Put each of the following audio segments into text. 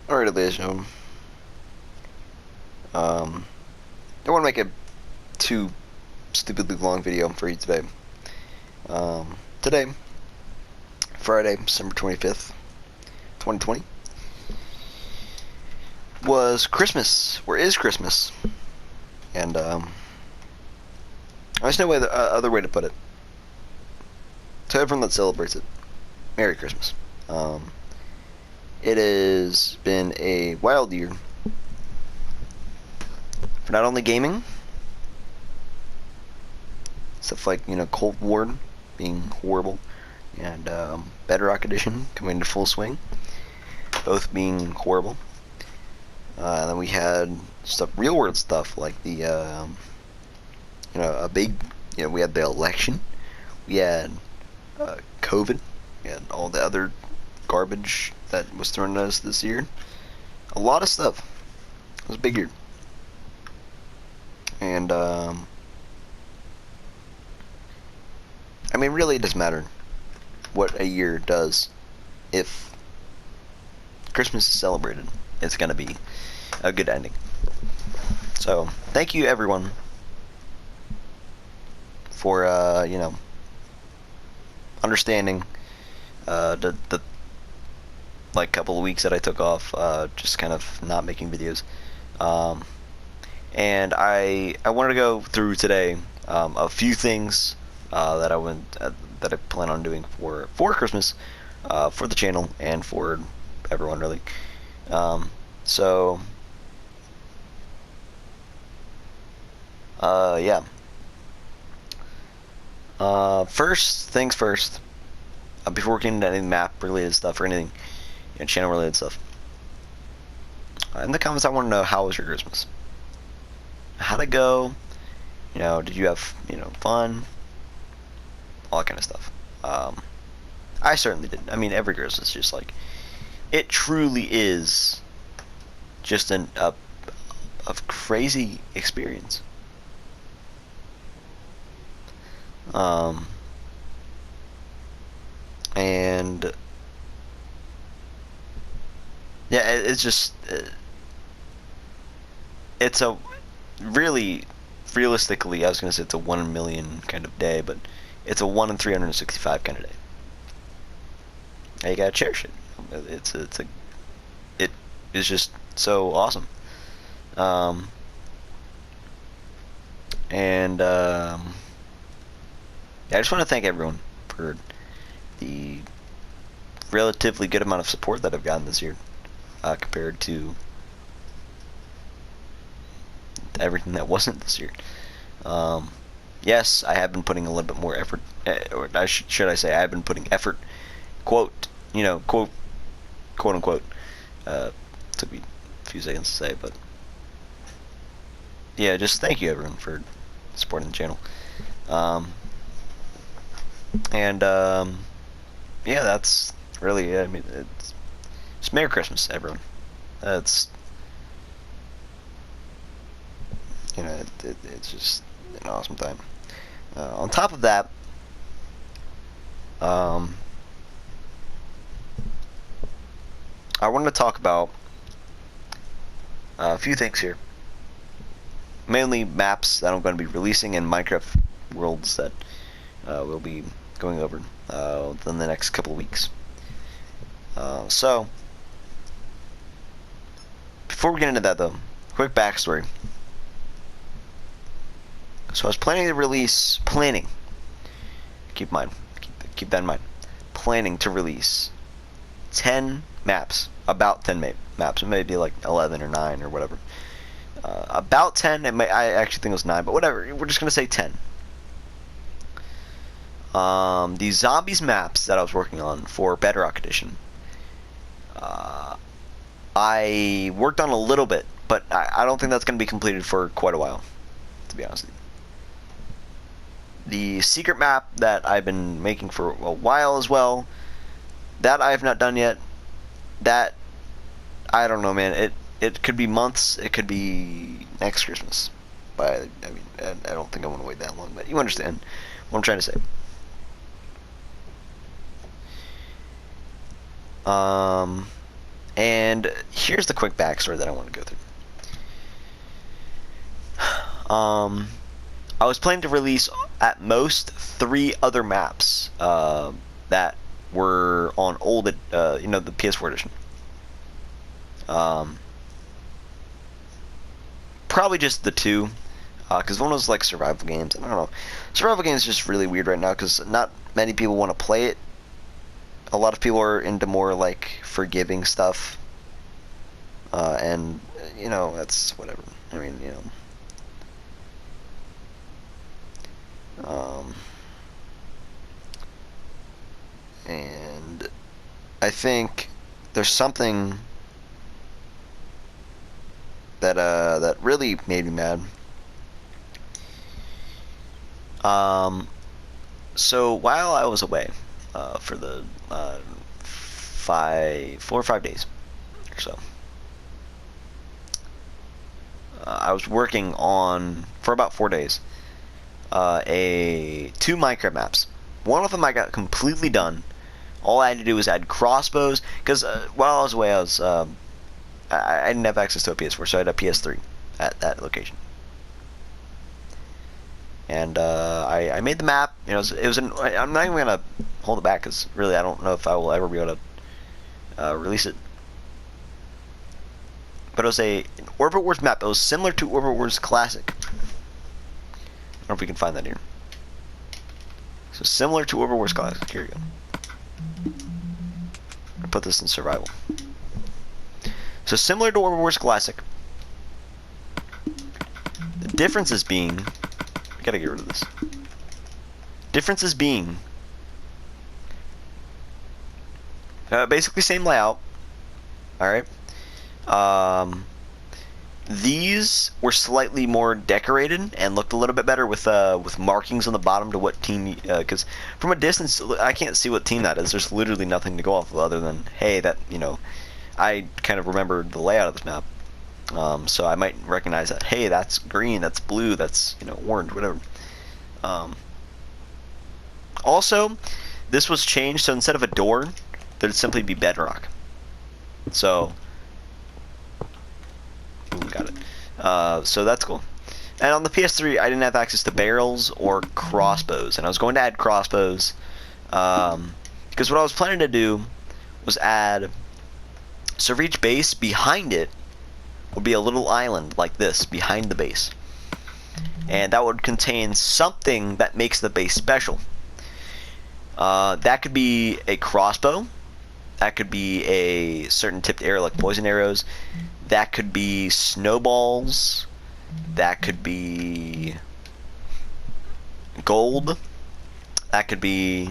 Alright, ladies and gentlemen. Don't want to make a too stupidly long video for you today. Today, Friday, December 25th, 2020, was Christmas, or is Christmas. And, there's no other way to put it. To everyone that celebrates it, Merry Christmas. It has been a wild year for not only gaming, stuff like, Cold War being horrible, and Bedrock Edition coming into full swing, both being horrible. Then we had real world stuff like the, we had the election, we had COVID, we had all the other garbage that was thrown at us this year. A lot of stuff. It was a big year. And, really it doesn't matter what a year does if Christmas is celebrated. It's gonna be a good ending. So, thank you everyone for, understanding the couple of weeks that I took off, just kind of not making videos. And I wanted to go through today a few things that I plan on doing for Christmas, for the channel and for everyone really. Yeah. First things first. Before getting into any map related stuff or anything, channel related stuff. In the comments, I want to know, how was your Christmas? How'd it go? Did you have fun? All that kind of stuff. I certainly did. Every Christmas is just like, it truly is just a crazy experience. And yeah, it's just it's a really, realistically, I was gonna say it's a 1 in a million kind of day, but it's a 1 in 365 kind of day. And you gotta cherish it. It is just so awesome. Yeah, I just want to thank everyone for the relatively good amount of support that I've gotten this year, compared to everything that wasn't this year. Yes, I have been putting a little bit more effort, or should I say, I have been putting effort, quote unquote. Took me a few seconds to say, but yeah, just thank you everyone for supporting the channel. Yeah, that's really it. It's Merry Christmas, everyone. It's it's just an awesome time. On top of that, I wanted to talk about a few things here. Mainly maps that I'm going to be releasing in Minecraft worlds that we'll be going over within the next couple of weeks. So, before we get into that though, quick backstory. So I was planning to release, keep that in mind, planning to release 10 maps, about 10 maps, maybe like 11 or 9 or whatever. About 10, I actually think it was 9, but whatever, we're just going to say 10. The zombies maps that I was working on for Bedrock Edition, I worked on a little bit, but I don't think that's going to be completed for quite a while, to be honest with you. The secret map that I've been making for a while as well, that I have not done yet. That, I don't know, man. It could be months, it could be next Christmas. But I don't think I want to wait that long, but you understand what I'm trying to say. And here's the quick backstory that I want to go through. I was planning to release at most 3 other maps that were on old, the PS4 edition. Probably just the 2, because one was like survival games. I don't know. Survival games is just really weird right now because not many people want to play it. A lot of people are into more like forgiving stuff, and that's whatever. I mean, and I think there's something that really made me mad. So while I was away for the 4 or 5 days or so, I was working on, for about 4 days, 2 Minecraft maps. One of them I got completely done. All I had to do was add crossbows, because while I was away, I didn't have access to a PS4, so I had a PS3 at that location. And I made the map. I'm not even gonna hold it back because really I don't know if I will ever be able to release it. But it was an Orbit Wars map. It was similar to Orbit Wars Classic. I don't know if we can find that here. So similar to Orbit Wars Classic. Here we go. I'll put this in survival. So similar to Overwatch Classic. The differences being, I gotta get rid of this. Differences being, basically same layout. All right. These were slightly more decorated and looked a little bit better with markings on the bottom to what team. Because from a distance, I can't see what team that is. There's literally nothing to go off of other than, hey, that I kind of remembered the layout of this map, so I might recognize that. Hey, that's green, that's blue, that's orange, whatever. Also, this was changed, so instead of a door, there'd simply be bedrock. So, got it. So that's cool. And on the PS3, I didn't have access to barrels or crossbows, and I was going to add crossbows because what I was planning to do was add. So for each base, behind it would be a little island like this, behind the base. And that would contain something that makes the base special. That could be a crossbow. That could be a certain tipped arrow like poison arrows. That could be snowballs. That could be gold. That could be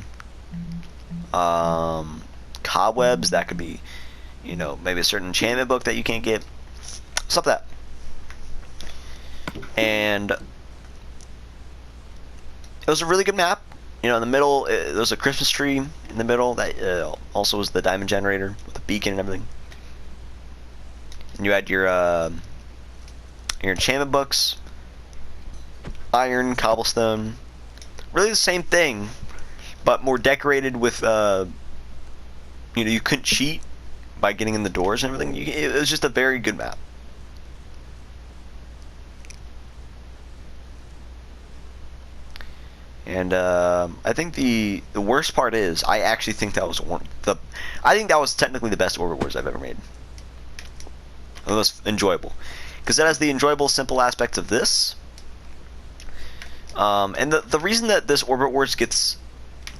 cobwebs. That could be maybe a certain enchantment book that you can't get. Stuff like that. And it was a really good map. In the middle, there was a Christmas tree in the middle that also was the diamond generator with a beacon and everything. And you had your enchantment books, iron, cobblestone. Really the same thing, but more decorated with, you couldn't cheat by getting in the doors and everything. It was just a very good map. And I think the worst part is I actually think that was I think that was technically the best Orbit Wars I've ever made. It was enjoyable because it has the enjoyable, simple aspects of this. And the reason that this Orbit Wars gets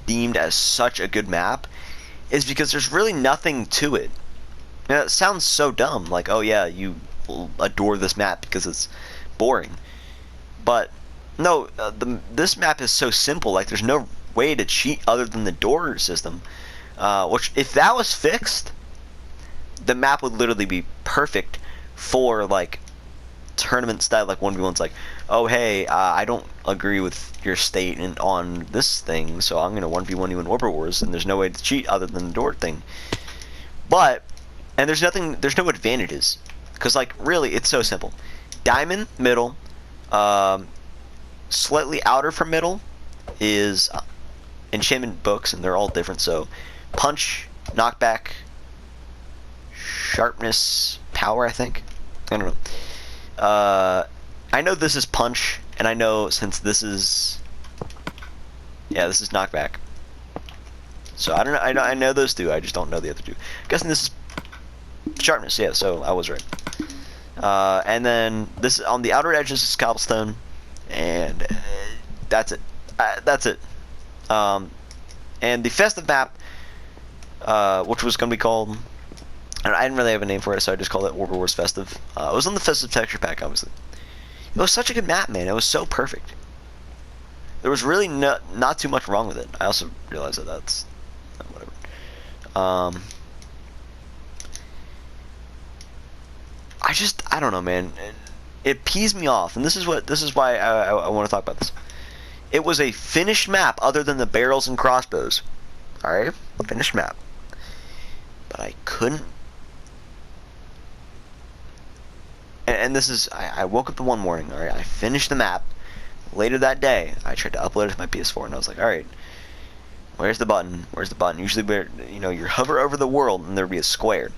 deemed as such a good map is because there's really nothing to it. Now, it sounds so dumb, like, oh yeah, you adore this map because it's boring. But no, this map is so simple. Like, there's no way to cheat other than the door system. Which, if that was fixed, the map would literally be perfect for like tournament style, like 1v1s. Like, oh hey, I don't agree with your statement on this thing, so I'm gonna 1v1 you in Orbit Wars, and there's no way to cheat other than the door thing. But there's no advantages, because like really it's so simple. Diamond, middle, slightly outer from middle is enchantment books, and they're all different. So punch, knockback, sharpness, power, I think. I don't know. I know this is punch, and I know since this is, yeah, this is knockback. So I don't know. I know those two. I just don't know the other two. I'm guessing this is sharpness. Yeah, so I was right. And then this on the outer edges is cobblestone, and that's it. That's it. And the festive map, which was going to be called, I didn't really have a name for it, so I just called it Overwatch Festive. It was on the festive texture pack, obviously. It was such a good map, man. It was so perfect. There was really not too much wrong with it. I also realized that that's whatever. I don't know, man. It pees me off, and this is why I want to talk about this. It was a finished map, other than the barrels and crossbows. All right, a finished map, but I couldn't. And this is, I woke up the one morning. All right, I finished the map. Later that day, I tried to upload it to my PS4, and I was like, all right, where's the button? Where's the button? Usually, you hover over the world, and there'd be a square.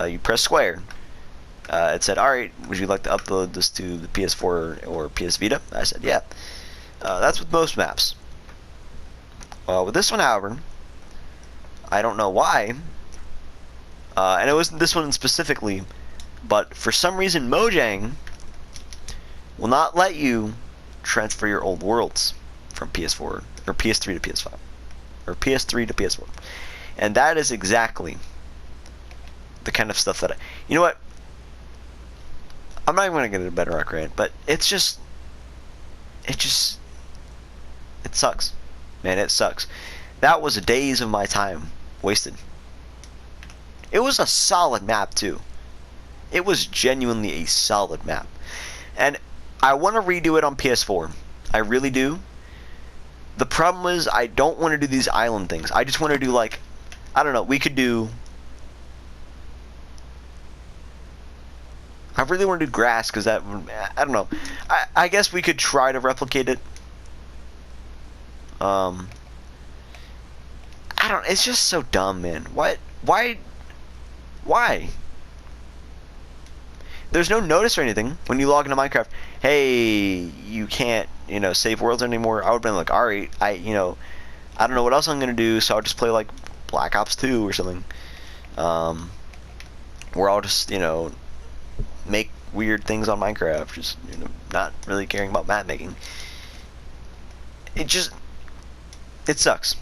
You press square. It said, all right, would you like to upload this to the PS4 or PS Vita? I said, yeah. That's with most maps. With this one, however, I don't know why, and it wasn't this one specifically, but for some reason Mojang will not let you transfer your old worlds from PS4 or PS3 to PS5 or PS3 to PS4, and that is exactly the kind of stuff that you know what, I'm not even gonna get into a Bedrock rant, but it sucks, man. It sucks. That was days of my time wasted. It was a solid map too. It was genuinely a solid map, and I want to redo it on PS4. I really do. The problem is I don't want to do these island things. I just want to do, like, I don't know, we could do, I really want to do grass, because that, I don't know, I guess we could try to replicate it. I don't, it's just so dumb, man. Why? There's no notice or anything when you log into Minecraft. Hey, you can't, save worlds anymore. I would have been like, alright, I don't know what else I'm gonna do, so I'll just play like Black Ops 2 or something. Where I'll just, make weird things on Minecraft, just, not really caring about map making. It sucks.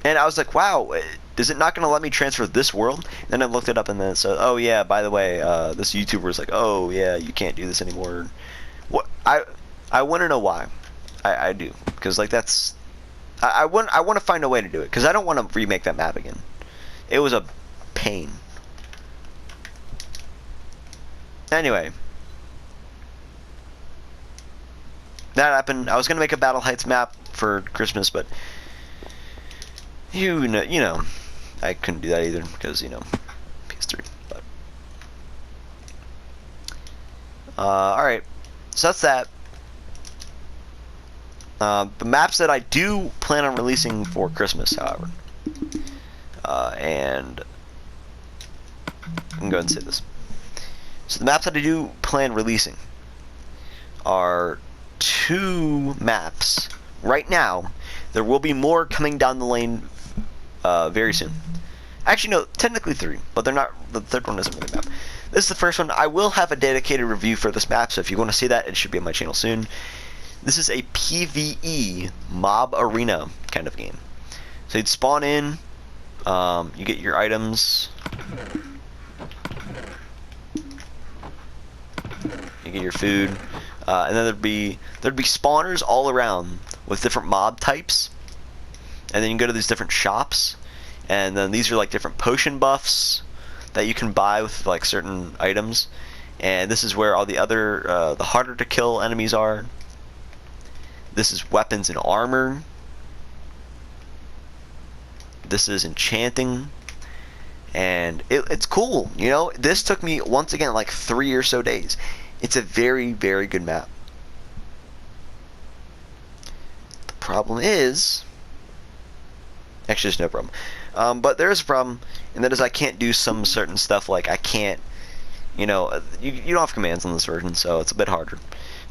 And I was like, wow, is it not going to let me transfer this world? And then I looked it up, and then it said, oh yeah, by the way, this YouTuber was like, oh yeah, you can't do this anymore. What? I want to know why. I do, because like that's, I want to find a way to do it, because I don't want to remake that map again. It was a pain. Anyway, that happened. I was going to make a Battle Heights map for Christmas, but you know, I couldn't do that either because, PS3. But alright, so that's that. The maps that I do plan on releasing for Christmas, however, and I can go ahead and say this. So the maps that I do plan releasing are 2 maps right now. There will be more coming down the lane very soon. Actually, no, technically 3, but they're not. The third one isn't really a map. This is the first one. I will have a dedicated review for this map, so if you want to see that, it should be on my channel soon. This is a PvE mob arena kind of game. So you'd spawn in, you get your items, you get your food, and then there'd be spawners all around with different mob types, and then you can go to these different shops, and then these are like different potion buffs that you can buy with like certain items, and this is where all the other the harder to kill enemies are. This is weapons and armor. This is enchanting, and it's cool. This took me once again like 3 or so days. It's a very, very good map. The problem is, actually, there's no problem. But there is a problem, and that is I can't do some certain stuff. Like I can't, you know, you don't have commands on this version, so it's a bit harder.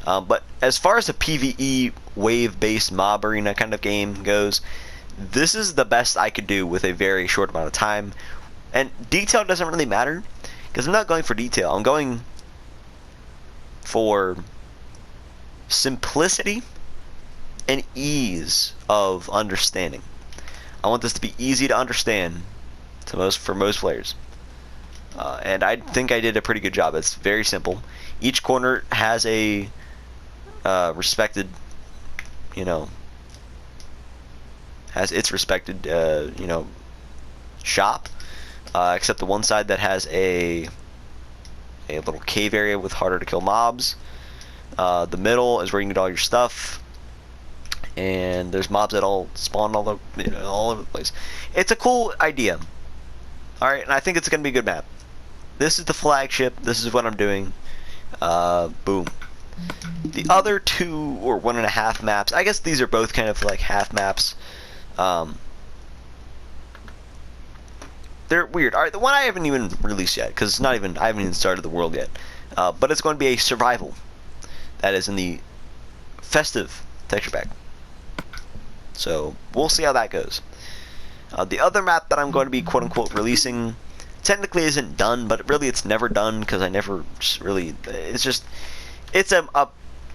But as far as a PvE wave-based mob arena kind of game goes, this is the best I could do with a very short amount of time. And detail doesn't really matter, because I'm not going for detail. I'm going for simplicity and ease of understanding. I want this to be easy to understand for most players. And I think I did a pretty good job. It's very simple. Each corner has a respected, you know, has its respected, you know, shop. Except the one side that has a little cave area with harder to kill mobs. The middle is where you can get all your stuff. And there's mobs that all spawn all over the place. It's a cool idea. Alright, and I think it's going to be a good map. This is the flagship. This is what I'm doing. Boom. The other 2 or 1.5 maps, I guess these are both kind of like half maps. They're weird. Alright, the one I haven't even released yet, because I haven't even started the world yet. But it's going to be a survival. That is in the festive texture pack. So we'll see how that goes. The other map that I'm going to be quote-unquote releasing technically isn't done, but really it's never done because I never really. It's a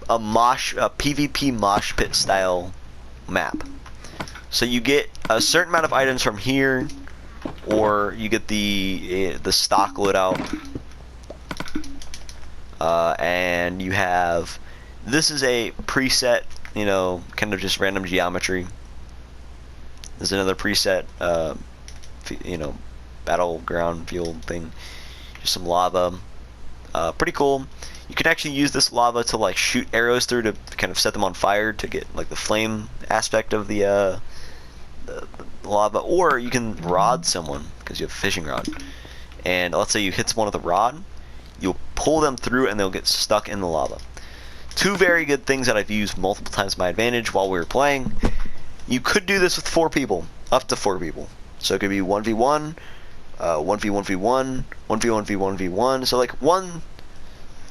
PvP mosh pit style map. So you get a certain amount of items from here, or you get the stock loadout, and you have. This is a preset, you know, kind of just random geometry. There's another preset, you know, battleground field thing. Just some lava. Pretty cool. You can actually use this lava to like shoot arrows through to kind of set them on fire to get like the flame aspect of the lava, or you can rod someone because you have a fishing rod. And let's say you hit someone with a rod, you'll pull them through and they'll get stuck in the lava. 2 very good things that I've used multiple times to my advantage while we were playing. You could do this with 4 people, up to 4 people. So it could be 1v1, 1v1v1, 1v1v1v1. So like 1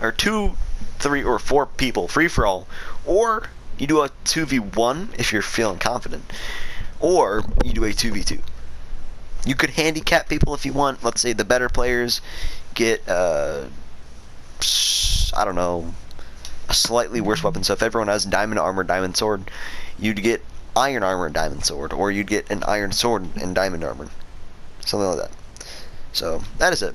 or 2, 3 or 4 people, free for all. Or you do a 2v1 if you're feeling confident. Or you do a 2v2. You could handicap people if you want. Let's say the better players get, I don't know, a slightly worse weapon. So if everyone has diamond armor, diamond sword, you'd get iron armor and diamond sword, or you'd get an iron sword and diamond armor, something like that. So that is it.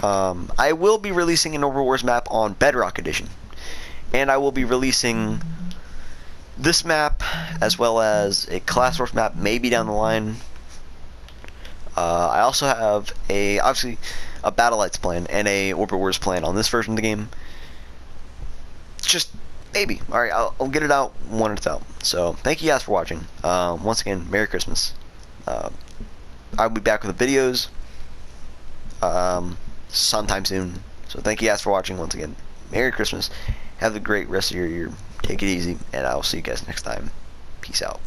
I will be releasing an Overwatch map on Bedrock Edition, and I will be releasing this map as well as a Class Wars map maybe down the line. I also have obviously a Battle Lights plan and a Orbit Wars plan on this version of the game. Just maybe. Alright, I'll get it out when it's out. So thank you guys for watching. Once again, Merry Christmas. I'll be back with the videos sometime soon. So thank you guys for watching once again. Merry Christmas. Have a great rest of your year. Take it easy, and I'll see you guys next time. Peace out.